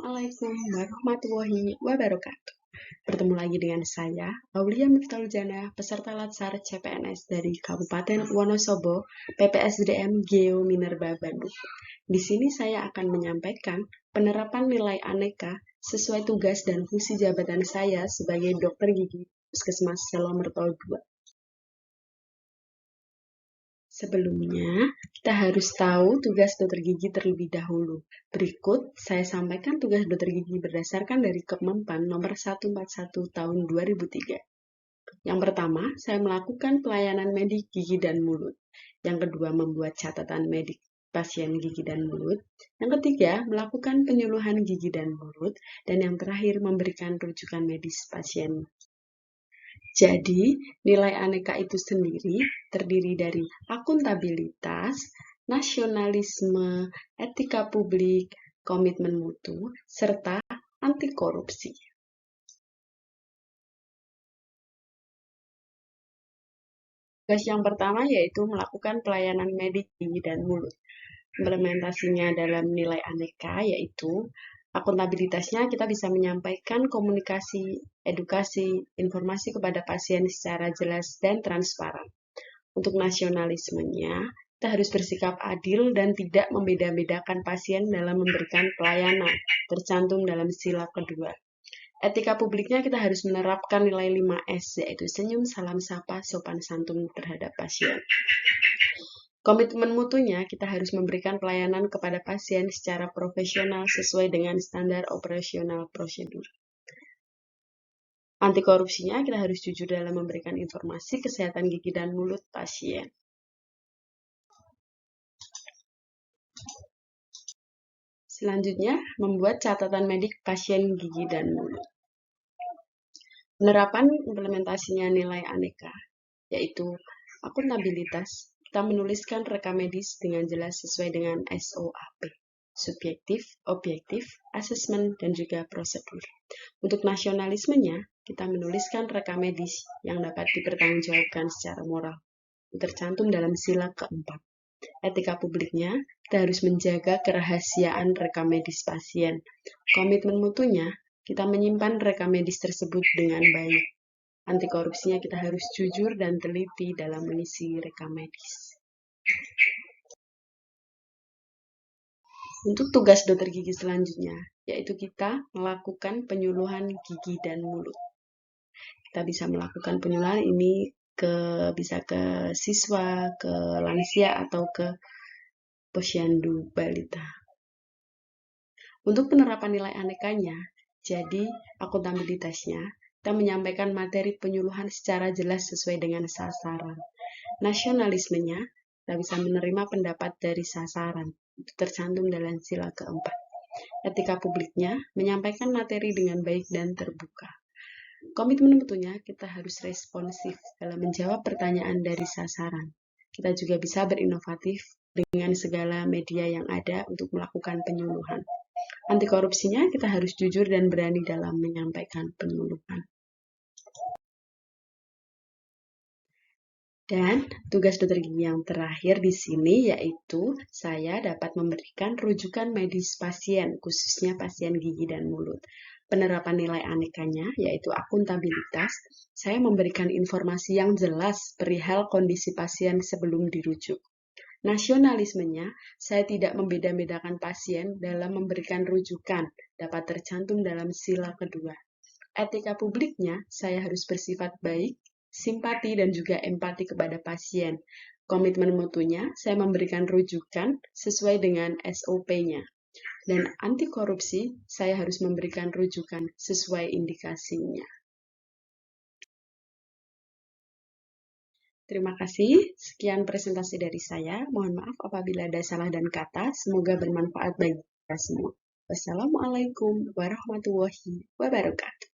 Assalamualaikum warahmatullahi wabarakatuh. Bertemu lagi dengan saya, Aulia Miftahul-Jannah, peserta Latsar CPNS dari Kabupaten Wonosobo, PPSDM Geo Minerba Bandung. Di sini saya akan menyampaikan penerapan nilai aneka sesuai tugas dan fungsi jabatan saya sebagai dokter gigi Puskesmas Selomerto 2. Sebelumnya, kita harus tahu tugas dokter gigi terlebih dahulu. Berikut, saya sampaikan tugas dokter gigi berdasarkan dari Kemenpan nomor 141 tahun 2003. Yang pertama, saya melakukan pelayanan medik gigi dan mulut. Yang kedua, membuat catatan medik pasien gigi dan mulut. Yang ketiga, melakukan penyuluhan gigi dan mulut. Dan yang terakhir, memberikan rujukan medis pasien. Jadi, nilai aneka itu sendiri terdiri dari akuntabilitas, nasionalisme, etika publik, komitmen mutu, serta anti korupsi. Tugas yang pertama yaitu melakukan pelayanan medik gigi dan mulut. Implementasinya dalam nilai aneka yaitu akuntabilitasnya kita bisa menyampaikan komunikasi, edukasi, informasi kepada pasien secara jelas dan transparan. Untuk nasionalismenya, kita harus bersikap adil dan tidak membeda-bedakan pasien dalam memberikan pelayanan, tercantum dalam sila kedua. Etika publiknya kita harus menerapkan nilai 5S, yaitu senyum, salam sapa, sopan santun terhadap pasien. Komitmen mutunya, kita harus memberikan pelayanan kepada pasien secara profesional sesuai dengan standar operasional prosedur. Anti korupsinya, kita harus jujur dalam memberikan informasi kesehatan gigi dan mulut pasien. Selanjutnya, membuat catatan medik pasien gigi dan mulut. Penerapan implementasinya nilai aneka, yaitu akuntabilitas. Kita menuliskan rekam medis dengan jelas sesuai dengan SOAP, subjektif, objektif, asesmen, dan juga prosedur. Untuk nasionalismenya, kita menuliskan rekam medis yang dapat dipertanggungjawabkan secara moral, tercantum dalam sila keempat. Etika publiknya, kita harus menjaga kerahasiaan rekam medis pasien. Komitmen mutunya, kita menyimpan rekam medis tersebut dengan baik. Anti korupsinya kita harus jujur dan teliti dalam mengisi rekam medis. Untuk tugas dokter gigi selanjutnya, yaitu kita melakukan penyuluhan gigi dan mulut. Kita bisa melakukan penyuluhan ini bisa ke siswa, ke lansia, atau ke posyandu balita. Untuk penerapan nilai anekanya, jadi akuntabilitasnya, kita menyampaikan materi penyuluhan secara jelas sesuai dengan sasaran. Nasionalismenya, kita bisa menerima pendapat dari sasaran, itu tercantum dalam sila keempat. Etika publiknya, menyampaikan materi dengan baik dan terbuka. Komitmen mutunya, kita harus responsif dalam menjawab pertanyaan dari sasaran. Kita juga bisa berinovatif dengan segala media yang ada untuk melakukan penyuluhan. Anti korupsinya, kita harus jujur dan berani dalam menyampaikan penyuluhan. Dan tugas dokter gigi yang terakhir di sini yaitu saya dapat memberikan rujukan medis pasien, khususnya pasien gigi dan mulut. Penerapan nilai anekanya yaitu akuntabilitas, saya memberikan informasi yang jelas perihal kondisi pasien sebelum dirujuk. Nasionalismenya, saya tidak membeda-bedakan pasien dalam memberikan rujukan, dapat tercantum dalam sila kedua. Etika publiknya, saya harus bersifat baik, simpati, dan juga empati kepada pasien. Komitmen mutunya, saya memberikan rujukan sesuai dengan SOP-nya. Dan anti korupsi, saya harus memberikan rujukan sesuai indikasinya. Terima kasih. Sekian presentasi dari saya. Mohon maaf apabila ada salah dan kata. Semoga bermanfaat bagi kita semua. Wassalamualaikum warahmatullahi wabarakatuh.